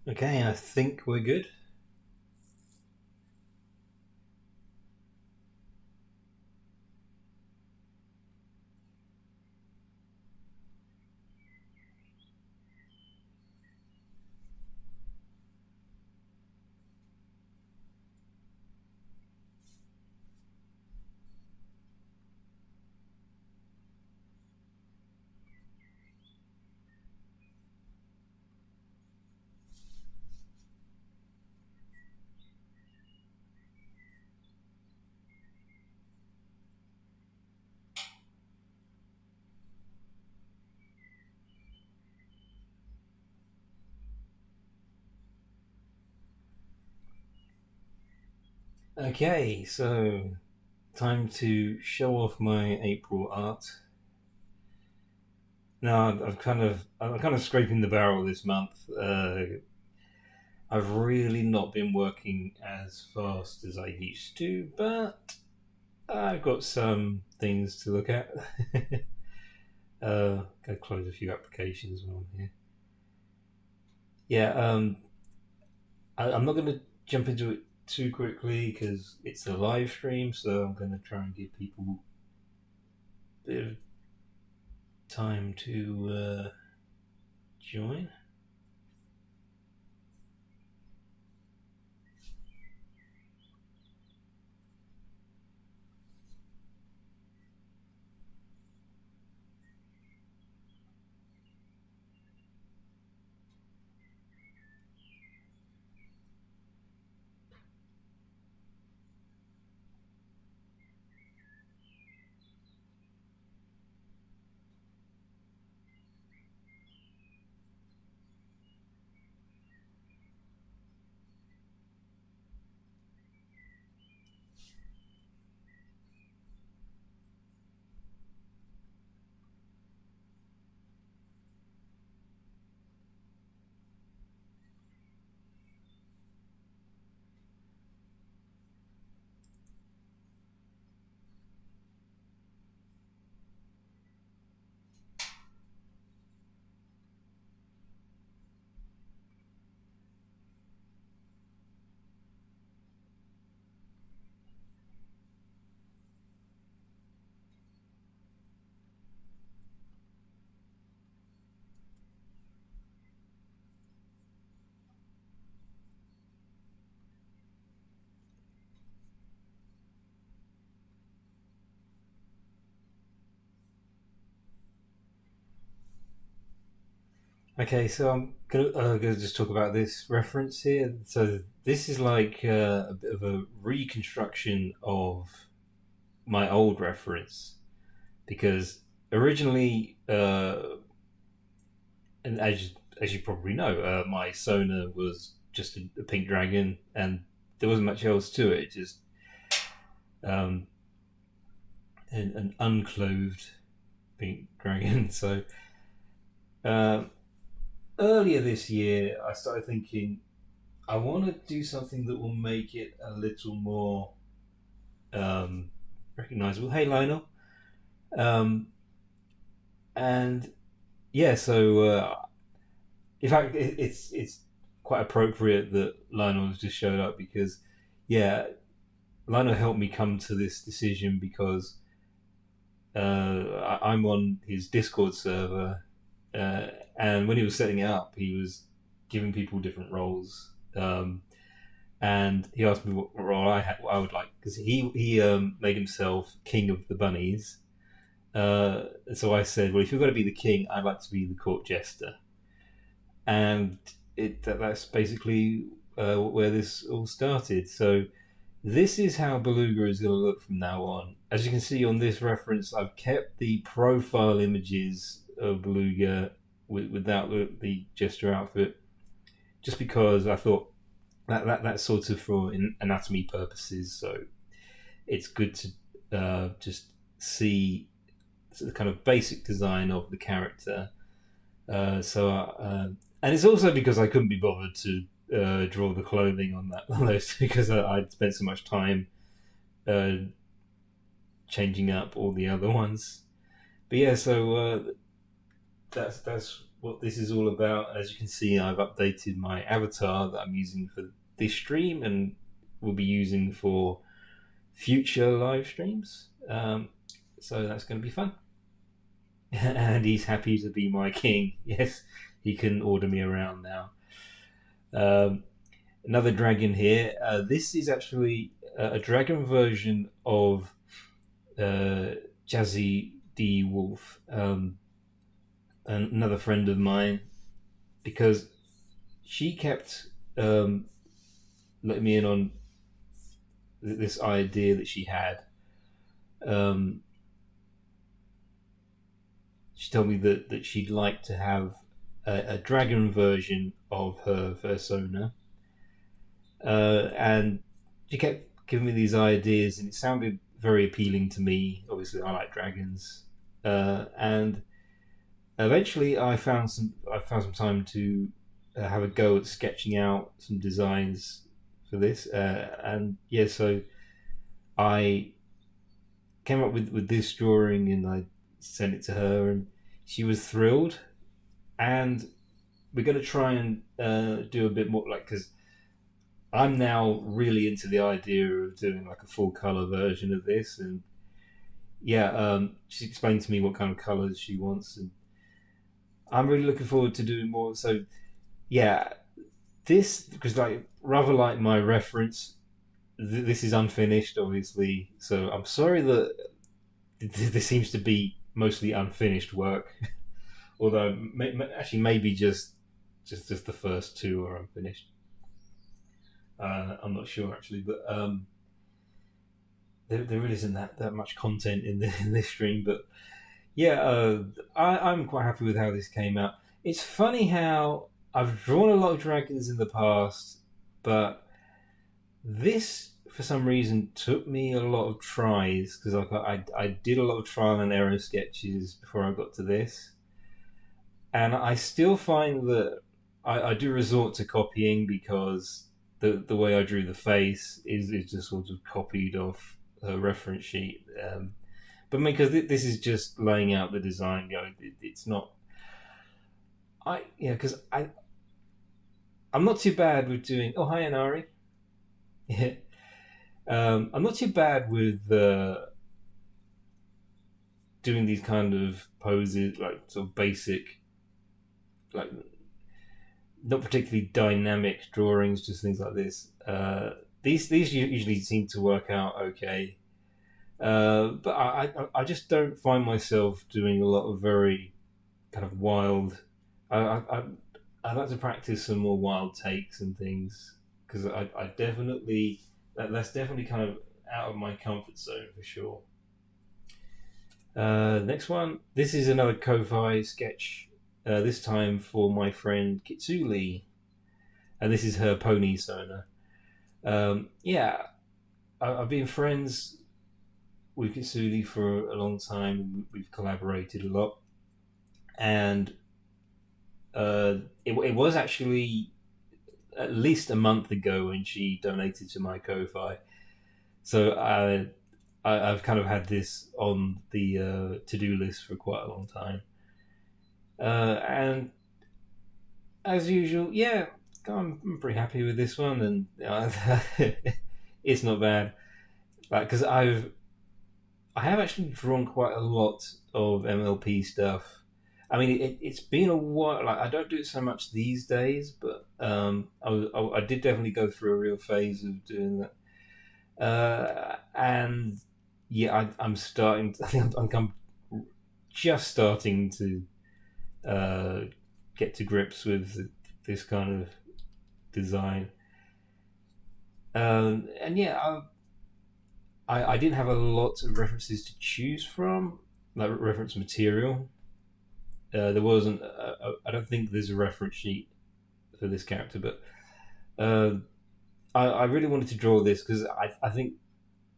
Okay, I think we're good. Okay, so time to show off my April art. Now I'm kind of scraping the barrel this month. I've really not been working as fast as I used to, but I've got some things to look at. Gotta close a few applications while I'm here. Yeah, I'm not going to jump into it too quickly because it's a live stream, so I'm going to try and give people a bit of time to join. Okay, so I'm gonna just talk about this reference here. So this is like a bit of a reconstruction of my old reference because originally, and as you probably know, my Sona was just a pink dragon, and there wasn't much else to it. Just um, an unclothed pink dragon. So uh, earlier this year, I started thinking I want to do something that will make it a little more um, recognizable. Hey, Lionel. Um, and yeah, so in fact, it's quite appropriate that Lionel has just showed up because, yeah, Lionel helped me come to this decision because I'm on his Discord server, uh, and when he was setting it up, he was giving people different roles. And he asked me what role what I would like because he made himself king of the bunnies. So I said, well, if you're going to be the king, I'd like to be the court jester, and that's basically where this all started. So this is how Beluga is going to look from now on. As you can see on this reference, I've kept the profile images of Beluga without the jester outfit, just because I thought that's sort of for anatomy purposes. So it's good to just see the kind of basic design of the character. And it's also because I couldn't be bothered to draw the clothing on those because I'd spent so much time uh, changing up all the other ones. But yeah, so that's what this is all about. As you can see, I've updated my avatar that I'm using for this stream and will be using for future live streams. So that's going to be fun. And he's happy to be my king. Yes, he can order me around now. Another dragon here. This is actually a dragon version of Jazzy D Wolf, another friend of mine, because she kept letting me in on this idea that she had. She told me that she'd like to have a dragon version of her persona, and she kept giving me these ideas, and it sounded very appealing to me. Obviously, I like dragons, and eventually, I found some time to have a go at sketching out some designs for this, and yeah, so I came up with this drawing, and I sent it to her, and she was thrilled. And we're going to try and do a bit more, like, because I'm now really into the idea of doing like a full color version of this, and yeah, she explained to me what kind of colors she wants, and I'm really looking forward to doing more. So yeah, this, because like rather like my reference, this is unfinished, obviously. So I'm sorry that this seems to be mostly unfinished work. Although actually maybe just the first two are unfinished. I'm not sure actually, but there really isn't that much content in this stream. But yeah, I'm quite happy with how this came out. It's funny how I've drawn a lot of dragons in the past, but this for some reason took me a lot of tries, because I did a lot of trial and error sketches before I got to this, and I still find that I do resort to copying, because the way I drew the face is just sort of copied off a reference sheet. But because this is just laying out the design, it's not. Because I'm not too bad with doing. Oh, hi, Anari. Yeah. I'm not too bad with doing these kind of poses, like sort of basic, like not particularly dynamic drawings, just things like this. These usually seem to work out okay, but I just don't find myself doing a lot of very kind of wild. I'd like to practice some more wild takes and things, because I definitely that's definitely kind of out of my comfort zone for sure. Next one. This is another Ko-Fi sketch. This time for my friend Kitsuli, and this is her pony Sona. Yeah, I've been friends with Kitsuli for a long time. We've collaborated a lot, and it was actually at least a month ago when she donated to my Ko-Fi. So I've kind of had this on the to-do list for quite a long time. And as usual, yeah, I'm pretty happy with this one, and it's not bad. Like, because I have actually drawn quite a lot of MLP stuff. I mean, it's been a while. Like, I don't do it so much these days, but I did definitely go through a real phase of doing that. And yeah, I'm starting. I think I'm just starting to get to grips with this kind of design. And yeah, I didn't have a lot of references to choose from, like reference material. There wasn't. I don't think there's a reference sheet for this character, but I really wanted to draw this because I think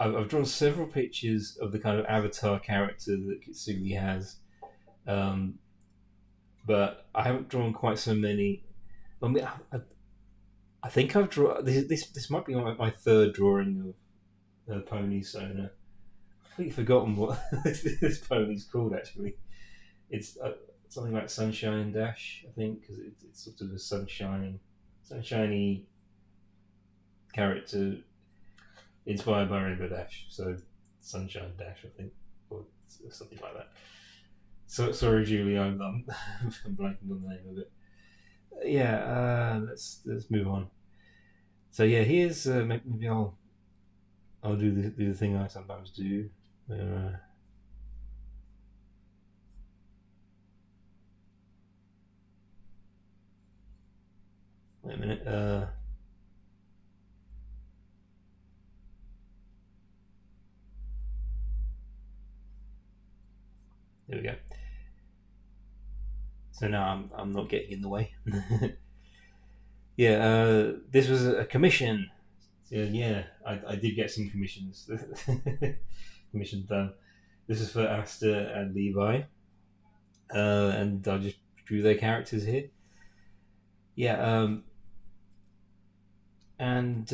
I've drawn several pictures of the kind of avatar character that Kitsuli has, but I haven't drawn quite so many. I mean, I think I've drawn this might be my third drawing of pony Sona. I've completely forgotten what this pony's called. Actually, it's something like Sunshine Dash, I think, because it's sort of a sunshiny character inspired by Rainbow Dash. So Sunshine Dash, I think, or something like that. So sorry, Julie, I'm I'm blanking on the name of it. Yeah, let's move on. So yeah, here's maybe I'll do the thing I sometimes do. Wait a minute. There we go. So now I'm not getting in the way. Yeah, this was a commission. Yeah, I did get some commissions. Commissions done. This is for Asta and Levi, and I just drew their characters here. Yeah, and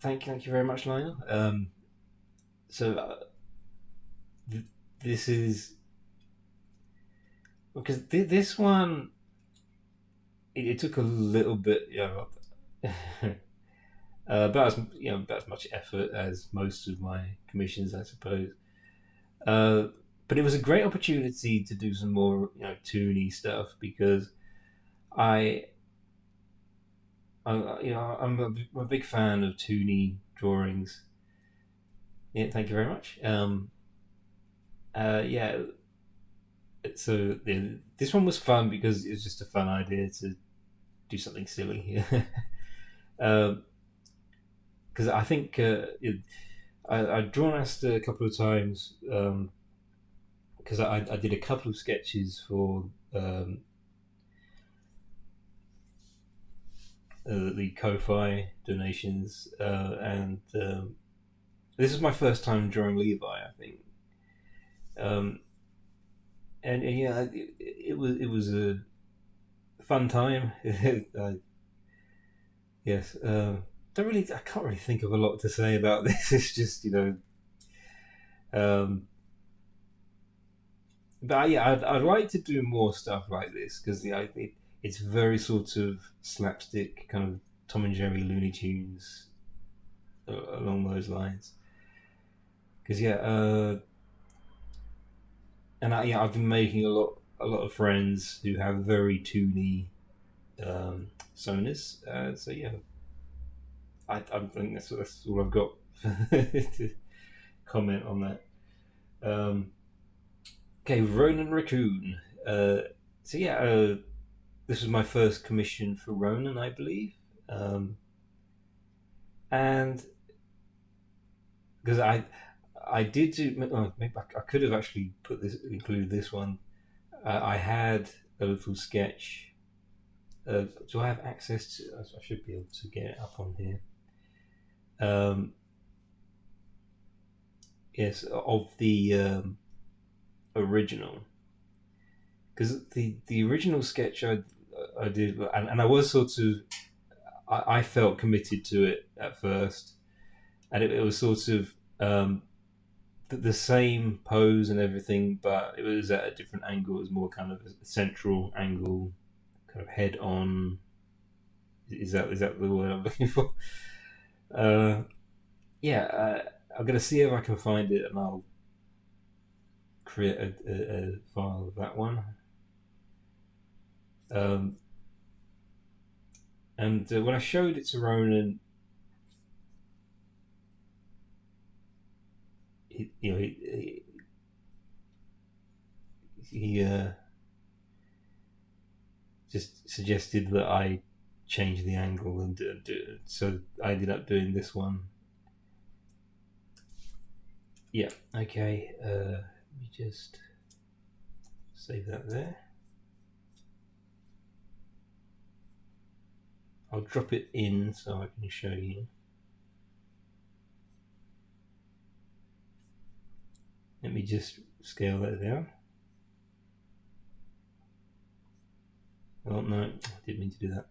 thank you very much, Lionel. So this is because this one it took a little bit, about as much effort as most of my commissions, I suppose. But it was a great opportunity to do some more, toony stuff because I, I'm a big fan of toony drawings. Yeah, thank you very much. Yeah, so this one was fun because it was just a fun idea to do something silly. Because I think I'd drawn Asta a couple of times because I did a couple of sketches for the Ko-Fi donations, and this is my first time drawing Levi, I think. And yeah, it was a fun time. Yes. I can't really think of a lot to say about this. It's just but yeah, I'd like to do more stuff like this because it's very sort of slapstick, kind of Tom and Jerry, Looney Tunes, along those lines. Because and I've been making a lot of friends who have very toony sonus. So yeah, I think that's all I've got to comment on that. Okay, Ronin Raccoon. So yeah, this was my first commission for Ronin, I believe, and because I did do, maybe I could have actually included this one. I had a little sketch. Do I have access to? I should be able to get it up on here. Yes, of the original, because the original sketch I did, and I was sort of I felt committed to it at first, and it was sort of the same pose and everything, but it was at a different angle. It was more kind of a central angle, kind of head on. Is that the word I'm looking for? Yeah, I'm gonna see if I can find it, and I'll create a file of that one. And when I showed it to Ronan, he just suggested that I change the angle and do it. So I ended up doing this one. Yeah. Okay. Let me just save that there. I'll drop it in so I can show you. Let me just scale that down. Oh no, I didn't mean to do that.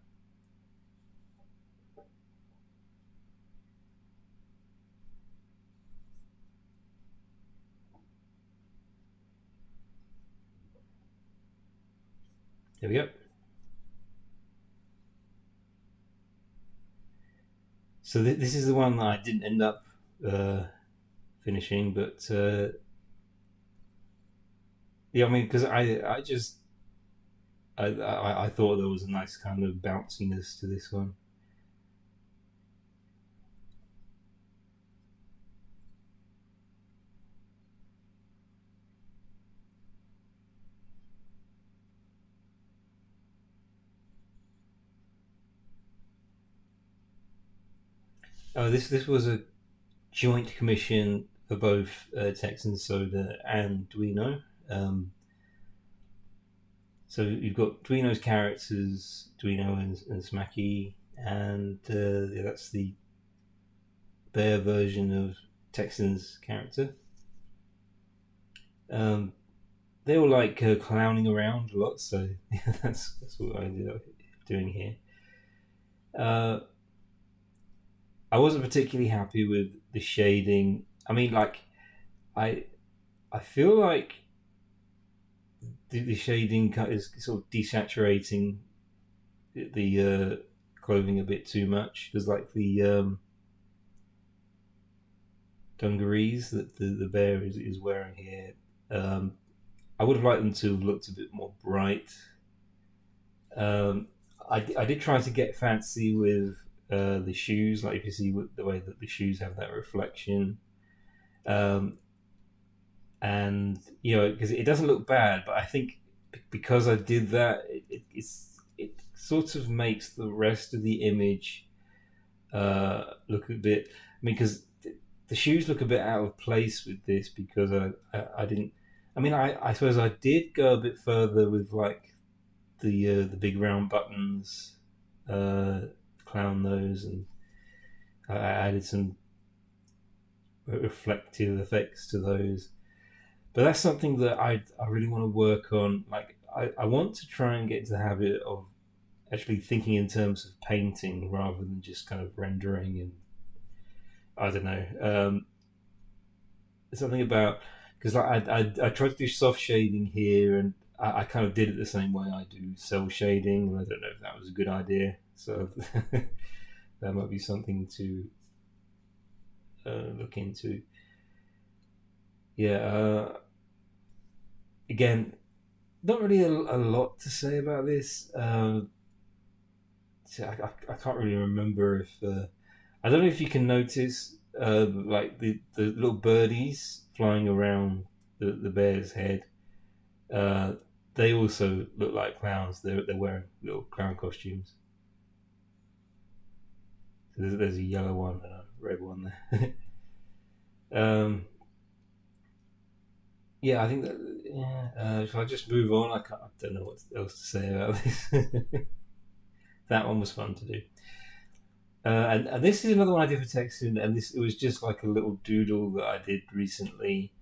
There we go. So this is the one that I didn't end up finishing, but yeah, I mean, because I just I thought there was a nice kind of bounciness to this one. Oh, this was a joint commission for both Texan Soda and Duino. Um, so you've got Duino's characters, Duino and Smacky, and yeah, that's the bear version of Texan's character. Um, they were like clowning around a lot, so yeah, that's what I ended up doing here. Uh, I wasn't particularly happy with the shading. I mean, like I I feel like the shading is sort of desaturating the clothing a bit too much. Because like the dungarees that the bear is wearing here, um, I would have liked them to have looked a bit more bright. Um, I did try to get fancy with the shoes, like if you see the way that the shoes have that reflection. Um, and you know, because it doesn't look bad, but I think because I did that, it sort of makes the rest of the image look a bit. I mean, because the shoes look a bit out of place with this because I didn't. I mean, I suppose I did go a bit further with like the big round buttons, uh, clown nose, and I added some reflective effects to those. But that's something that I really want to work on. Like I want to try and get into the habit of actually thinking in terms of painting rather than just kind of rendering and I don't know. There's something about because I tried to do soft shading here and I kind of did it the same way I do cell shading and I don't know if that was a good idea. So that might be something to look into. Yeah. Again, not really a lot to say about this. So I can't really remember if I don't know if you can notice like the little birdies flying around the bear's head. Uh, they also look like clowns. They're wearing little clown costumes. So there's a yellow one and a red one there. um, yeah, I think that. Yeah, if I just move on, I don't know what else to say about this. That one was fun to do. And this is another one I did for Texan, and this it was just like a little doodle that I did recently.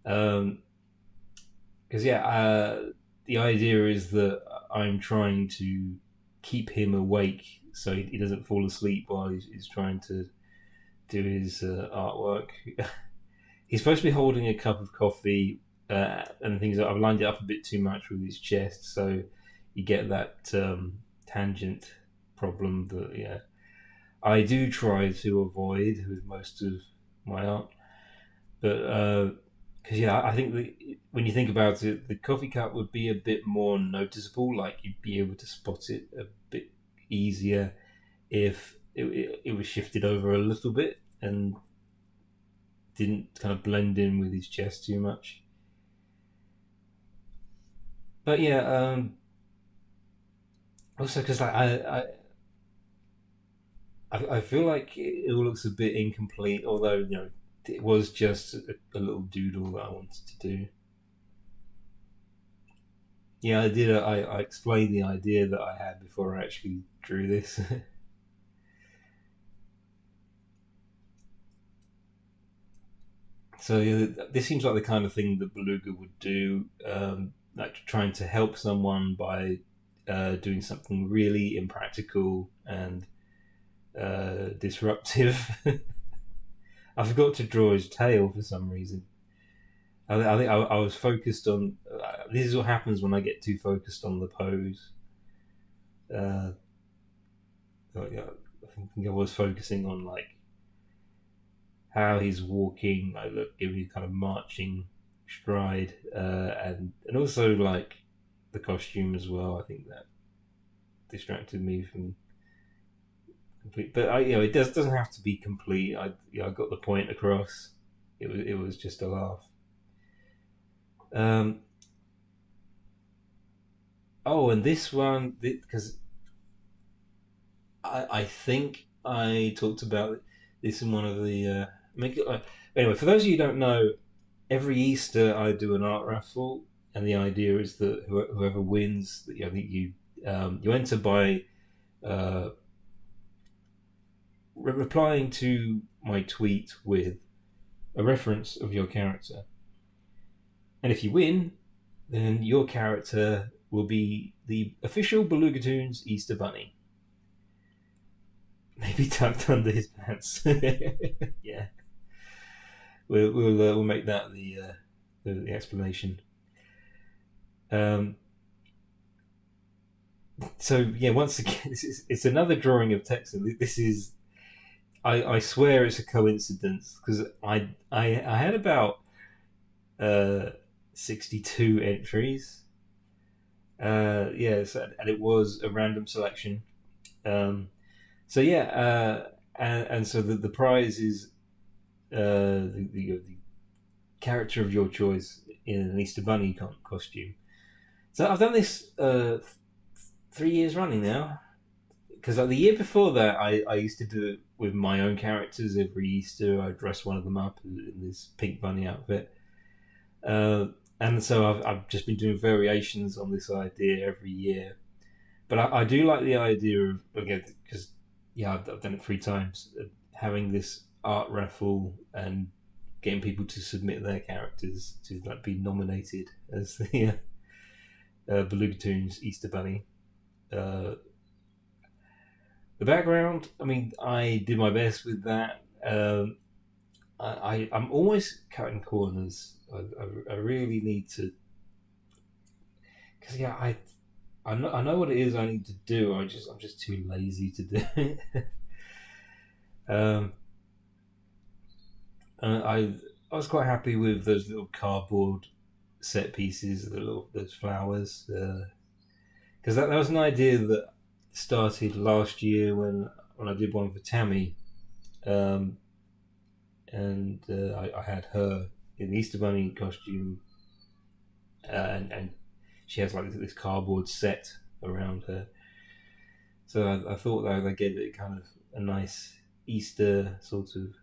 Because yeah, the idea is that I'm trying to keep him awake so he doesn't fall asleep while he's trying to do his artwork. He's supposed to be holding a cup of coffee, and things. I've lined it up a bit too much with his chest, so you get that tangent problem that yeah I do try to avoid with most of my art. But because yeah, I think when you think about it, the coffee cup would be a bit more noticeable. Like you'd be able to spot it a bit easier if it was shifted over a little bit and didn't kind of blend in with his chest too much. But yeah, also because like I feel like it all looks a bit incomplete, although you know it was just a little doodle that I wanted to do. Yeah, I did. I explained the idea that I had before I actually drew this. So yeah, this seems like the kind of thing that Beluga would do, like trying to help someone by doing something really impractical and disruptive. I forgot to draw his tail for some reason. I think I was focused on this is what happens when I get too focused on the pose. I think I was focusing on like how he's walking, like giving you kind of marching stride, and also like the costume as well. I think that distracted me from complete. But it doesn't have to be complete. I got the point across. It was just a laugh. And this one, because I think I talked about this in one of the anyway. For those of you who don't know, every Easter I do an art raffle, and the idea is that whoever wins, you enter by replying to my tweet with a reference of your character, and if you win, then your character will be the official Beluga Toons Easter Bunny. Maybe tucked under his pants. Yeah, we'll make that the explanation. So yeah, once again, it's another drawing of Texan. This is, I swear it's a coincidence, because I had about 62 entries. Yes, and it was a random selection. So yeah, and so the prize is the character of your choice in an Easter Bunny costume. So I've done this 3 years running now, because like the year before that, I used to do it with my own characters every Easter. I dress one of them up in this pink bunny outfit, and so I've just been doing variations on this idea every year. But I do like the idea of, again, because I've done it 3 times, having this art raffle and getting people to submit their characters to like be nominated as the Beluga Toons Easter Bunny. The background, I mean, I did my best with that. I'm always cutting corners. I really need to, because I know what it is I need to do. I'm just too lazy to do it. I was quite happy with those little cardboard set pieces, those flowers, because that was an idea that started last year when I did one for Tammy, and I had her in the Easter Bunny costume, and she has like this cardboard set around her. So I thought that I gave it kind of a nice Easter sort of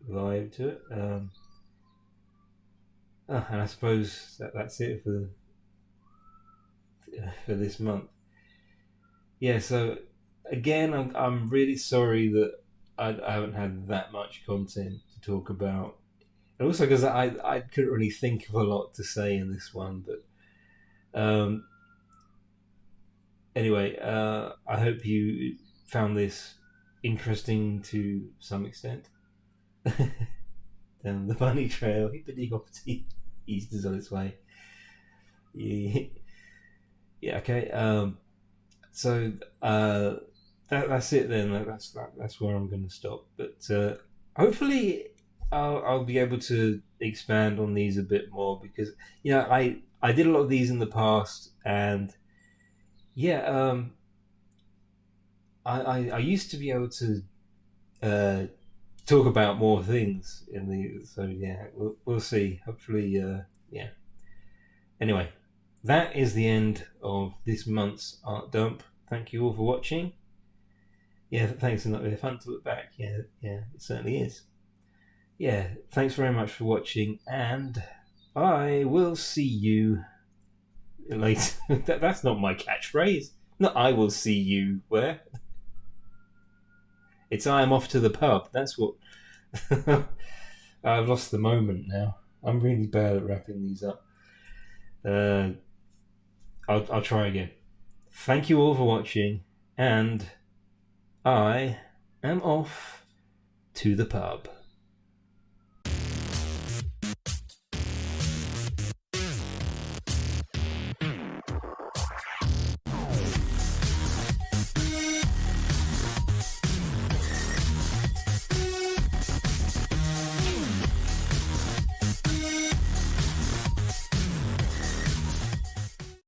vibe to it. And I suppose that's it for this month. Yeah. So again, I'm really sorry that I haven't had that much content to talk about, and also because I couldn't really think of a lot to say in this one, but. Anyway, I hope you found this interesting to some extent. Down the bunny trail, hippity hoppity, Easter's on its way. Yeah, okay. So that's it then. That's where I'm going to stop. But hopefully, I'll be able to expand on these a bit more, because I did a lot of these in the past, and I used to be able to talk about more things in the. So yeah, we'll see. Hopefully, yeah. Anyway, that is the end of this month's art dump. Thank you all for watching. Yeah, thanks. It's fun to look back. Yeah, it certainly is. Yeah, thanks very much for watching, and I will see you later. That's not my catchphrase. No, I will see you where? It's I am off to the pub. That's what. I've lost the moment now. I'm really bad at wrapping these up. I'll try again. Thank you all for watching, and I am off to the pub.